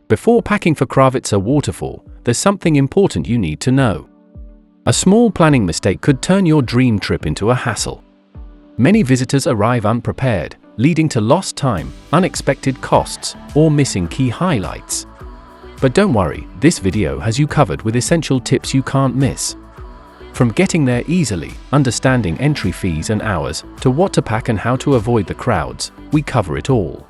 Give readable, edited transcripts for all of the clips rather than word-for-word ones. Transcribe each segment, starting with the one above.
Before packing for Kravice Waterfall, there's something important you need to know. A small planning mistake could turn your dream trip into a hassle. Many visitors arrive unprepared, leading to lost time, unexpected costs, or missing key highlights. But don't worry, this video has you covered with essential tips you can't miss. From getting there easily, understanding entry fees and hours, to what to pack and how to avoid the crowds, we cover it all.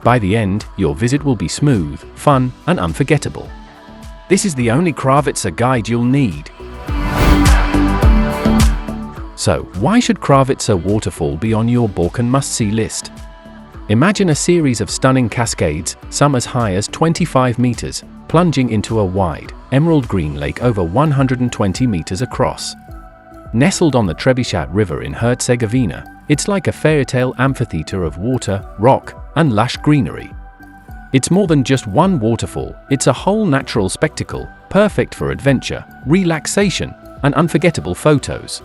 By the end, your visit will be smooth, fun, and unforgettable. This is the only Kravice guide you'll need. So, why should Kravice Waterfall be on your Balkan must-see list? Imagine a series of stunning cascades, some as high as 25 meters, plunging into a wide, emerald green lake over 120 meters across. Nestled on the Kravice River in Herzegovina, it's like a fairy-tale amphitheater of water, rock, and lush greenery. It's more than just one waterfall, it's a whole natural spectacle, perfect for adventure, relaxation, and unforgettable photos.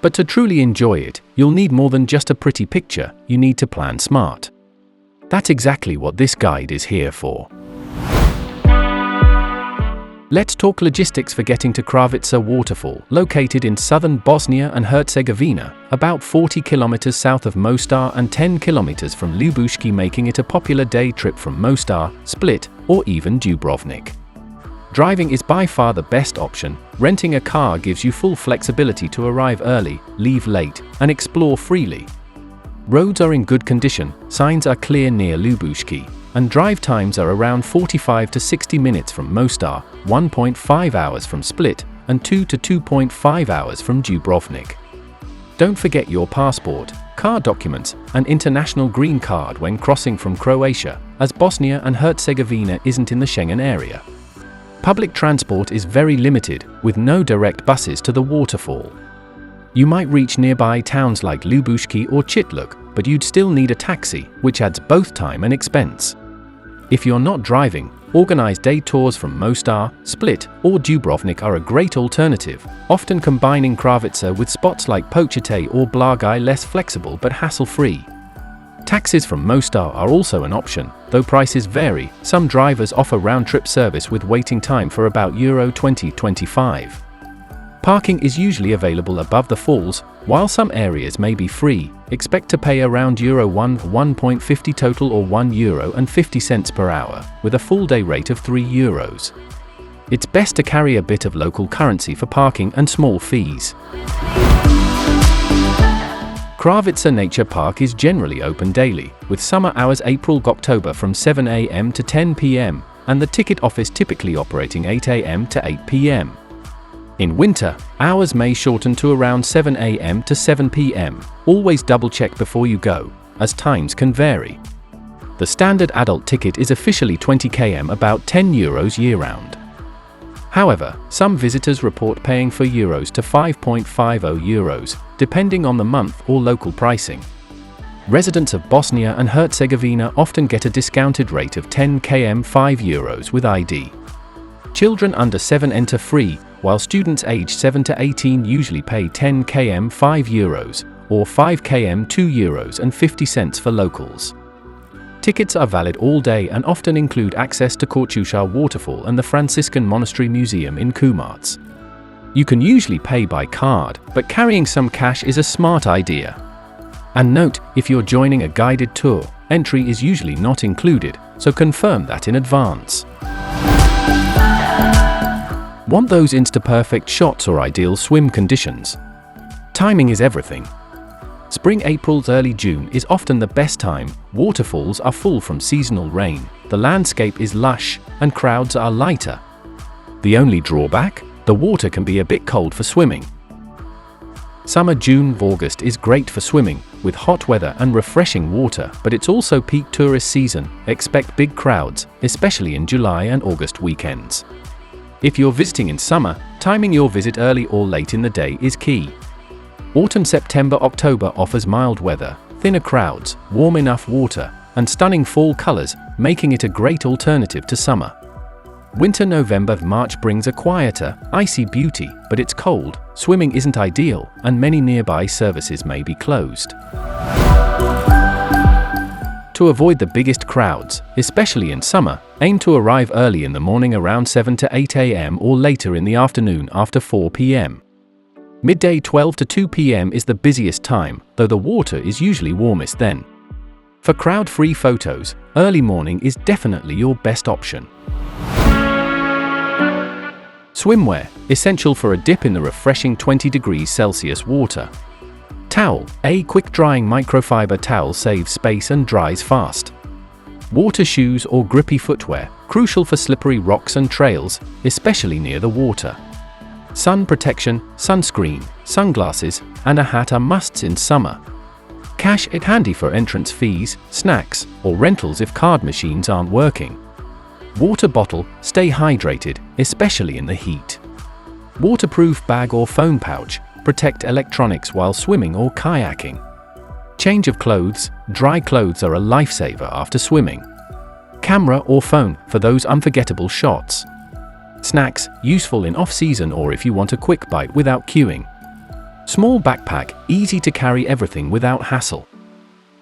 But to truly enjoy it, you'll need more than just a pretty picture, you need to plan smart. That's exactly what this guide is here for. Let's talk logistics for getting to Kravice Waterfall, located in southern Bosnia and Herzegovina, about 40 kilometers south of Mostar and 10 kilometers from Ljubuški, making it a popular day trip from Mostar, Split, or even Dubrovnik. Driving is by far the best option. Renting a car gives you full flexibility to arrive early, leave late, and explore freely. Roads are in good condition, signs are clear near Ljubuški, and drive times are around 45 to 60 minutes from Mostar, 1.5 hours from Split, and 2 to 2.5 hours from Dubrovnik. Don't forget your passport, car documents, and international green card when crossing from Croatia, as Bosnia and Herzegovina isn't in the Schengen area. Public transport is very limited, with no direct buses to the waterfall. You might reach nearby towns like Ljubuški or Chitluk, but you'd still need a taxi, which adds both time and expense. If you're not driving, organized day tours from Mostar, Split, or Dubrovnik are a great alternative, often combining Kravice with spots like Pocitelj or Blagaj, less flexible but hassle-free. Taxis from Mostar are also an option, though prices vary. Some drivers offer round-trip service with waiting time for about €20-25. Parking is usually available above the falls, while some areas may be free. Expect to pay around €1.50 total or €1.50 per hour, with a full-day rate of €3. It's best to carry a bit of local currency for parking and small fees. Kravice Nature Park is generally open daily, with summer hours April-October from 7 a.m. to 10 p.m., and the ticket office typically operating 8 a.m. to 8 p.m. In winter, hours may shorten to around 7 a.m. to 7 p.m. Always double-check before you go, as times can vary. The standard adult ticket is officially 20 km, about €10 year-round. However, some visitors report paying for euros to €5.50, depending on the month or local pricing. Residents of Bosnia and Herzegovina often get a discounted rate of 10 km €5 with ID. Children under 7 enter free, while students aged 7 to 18 usually pay 10 km €5 or 5 km €2.50 for locals. Tickets are valid all day and often include access to Kravice Waterfall and the Franciscan Monastery Museum in Kumac. You can usually pay by card, but carrying some cash is a smart idea. And note, if you're joining a guided tour, entry is usually not included, so confirm that in advance. Want those insta-perfect shots or ideal swim conditions? Timing is everything. Spring April's early June is often the best time. Waterfalls are full from seasonal rain, the landscape is lush, and crowds are lighter. The only drawback? The water can be a bit cold for swimming. Summer June-August is great for swimming, with hot weather and refreshing water, but it's also peak tourist season. Expect big crowds, especially in July and August weekends. If you're visiting in summer, timing your visit early or late in the day is key. Autumn September-October offers mild weather, thinner crowds, warm enough water, and stunning fall colors, making it a great alternative to summer. Winter November-March brings a quieter, icy beauty, but it's cold, swimming isn't ideal, and many nearby services may be closed. To avoid the biggest crowds, especially in summer, aim to arrive early in the morning around 7 to 8 a.m. or later in the afternoon after 4 p.m. Midday 12 to 2 p.m. is the busiest time, though the water is usually warmest then. For crowd-free photos, early morning is definitely your best option. Swimwear, essential for a dip in the refreshing 20 degrees Celsius water. Towel, a quick-drying microfiber towel saves space and dries fast. Water shoes or grippy footwear, crucial for slippery rocks and trails, especially near the water. Sun protection, sunscreen, sunglasses, and a hat are musts in summer. Cash it handy for entrance fees, snacks, or rentals if card machines aren't working. Water bottle, stay hydrated, especially in the heat. Waterproof bag or phone pouch, protect electronics while swimming or kayaking. Change of clothes, dry clothes are a lifesaver after swimming. Camera or phone for those unforgettable shots. Snacks, useful in off-season or if you want a quick bite without queuing. Small backpack, easy to carry everything without hassle.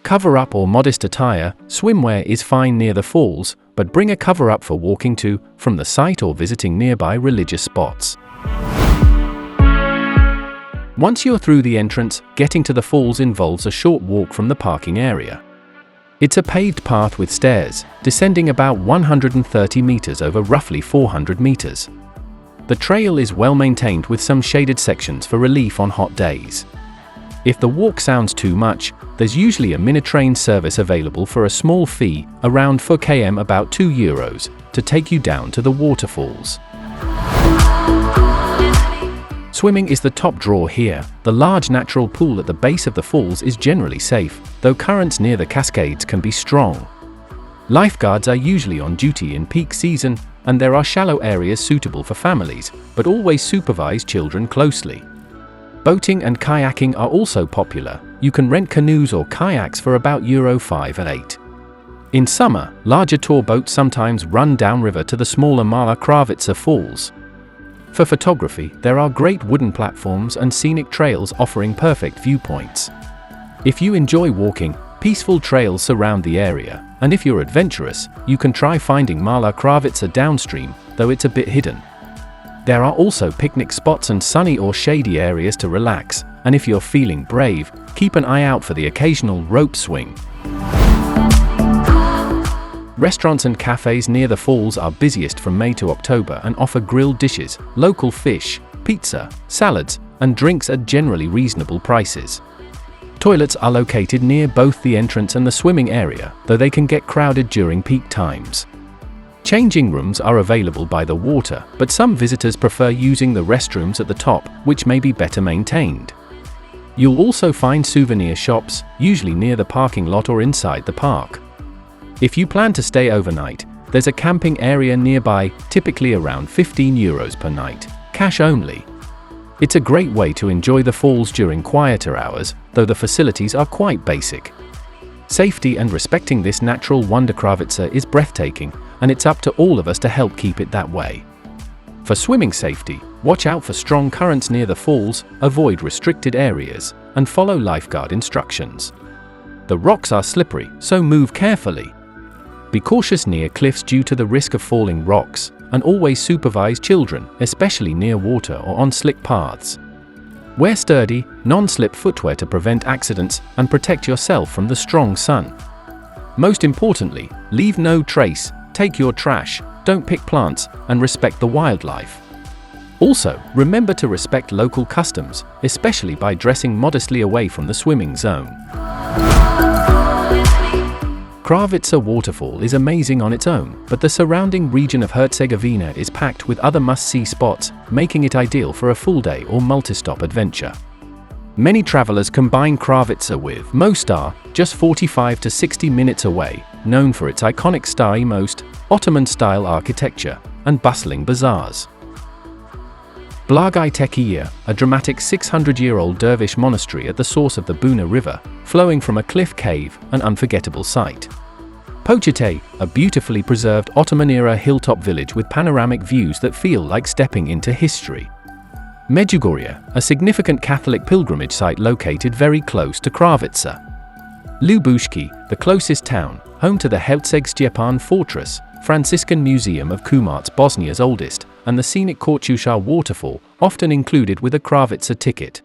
Cover-up or modest attire, swimwear is fine near the falls, but bring a cover-up for walking to, from the site or visiting nearby religious spots. Once you're through the entrance, getting to the falls involves a short walk from the parking area. It's a paved path with stairs, descending about 130 meters over roughly 400 meters. The trail is well maintained with some shaded sections for relief on hot days. If the walk sounds too much, there's usually a mini-train service available for a small fee, around 4 km about €2, to take you down to the waterfalls. Swimming is the top draw here. The large natural pool at the base of the falls is generally safe, though currents near the cascades can be strong. Lifeguards are usually on duty in peak season, and there are shallow areas suitable for families, but always supervise children closely. Boating and kayaking are also popular. You can rent canoes or kayaks for about €5 and 8. In summer, larger tour boats sometimes run downriver to the smaller Kravice Falls. For photography, there are great wooden platforms and scenic trails offering perfect viewpoints. If you enjoy walking, peaceful trails surround the area, and if you're adventurous, you can try finding Mala Kravica downstream, though it's a bit hidden. There are also picnic spots and sunny or shady areas to relax, and if you're feeling brave, keep an eye out for the occasional rope swing. Restaurants and cafes near the falls are busiest from May to October and offer grilled dishes, local fish, pizza, salads, and drinks at generally reasonable prices. Toilets are located near both the entrance and the swimming area, though they can get crowded during peak times. Changing rooms are available by the water, but some visitors prefer using the restrooms at the top, which may be better maintained. You'll also find souvenir shops, usually near the parking lot or inside the park. If you plan to stay overnight, there's a camping area nearby, typically around €15 per night, cash only. It's a great way to enjoy the falls during quieter hours, though the facilities are quite basic. Safety and respecting this natural wonder Kravica is breathtaking, and it's up to all of us to help keep it that way. For swimming safety, watch out for strong currents near the falls, avoid restricted areas, and follow lifeguard instructions. The rocks are slippery, so move carefully. Be cautious near cliffs due to the risk of falling rocks, and always supervise children, especially near water or on slick paths. Wear sturdy, non-slip footwear to prevent accidents and protect yourself from the strong sun. Most importantly, leave no trace, take your trash, don't pick plants, and respect the wildlife. Also, remember to respect local customs, especially by dressing modestly away from the swimming zone. Kravice Waterfall is amazing on its own, but the surrounding region of Herzegovina is packed with other must-see spots, making it ideal for a full-day or multi-stop adventure. Many travelers combine Kravice with Mostar, just 45 to 60 minutes away, known for its iconic Stari Most, Ottoman-style architecture, and bustling bazaars. Blagaj Tekiya, a dramatic 600-year-old dervish monastery at the source of the Buna River, flowing from a cliff cave, an unforgettable sight. Pocitelj, a beautifully preserved Ottoman-era hilltop village with panoramic views that feel like stepping into history. Međugorje, a significant Catholic pilgrimage site located very close to Kravica. Ljubuški, the closest town, home to the Herzegovina Fortress, Franciscan Museum of Kumac, Bosnia's oldest, and the scenic Kravica Waterfall, often included with a Kravica ticket.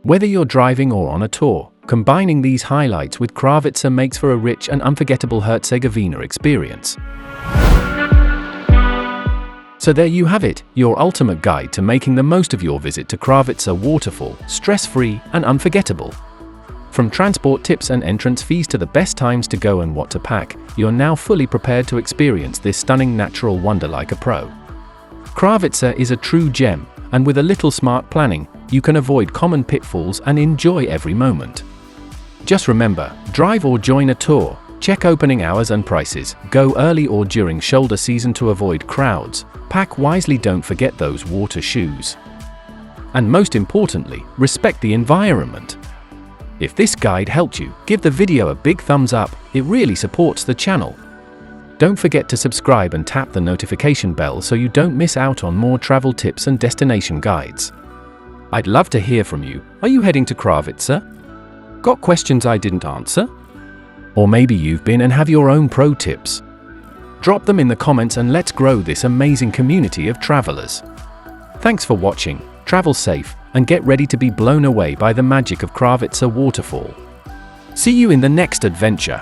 Whether you're driving or on a tour, combining these highlights with Kravica makes for a rich and unforgettable Herzegovina experience. So there you have it, your ultimate guide to making the most of your visit to Kravica Waterfall, stress-free and unforgettable. From transport tips and entrance fees to the best times to go and what to pack, you're now fully prepared to experience this stunning natural wonder like a pro. Kravica is a true gem, and with a little smart planning, you can avoid common pitfalls and enjoy every moment. Just remember, drive or join a tour, check opening hours and prices, go early or during shoulder season to avoid crowds, pack wisely, don't forget those water shoes. And most importantly, respect the environment. If this guide helped you, give the video a big thumbs up, it really supports the channel. Don't forget to subscribe and tap the notification bell so you don't miss out on more travel tips and destination guides. I'd love to hear from you. Are you heading to Kravica? Got questions I didn't answer? Or maybe you've been and have your own pro tips. Drop them in the comments and let's grow this amazing community of travelers. Thanks for watching, travel safe, and get ready to be blown away by the magic of Kravica Waterfall. See you in the next adventure.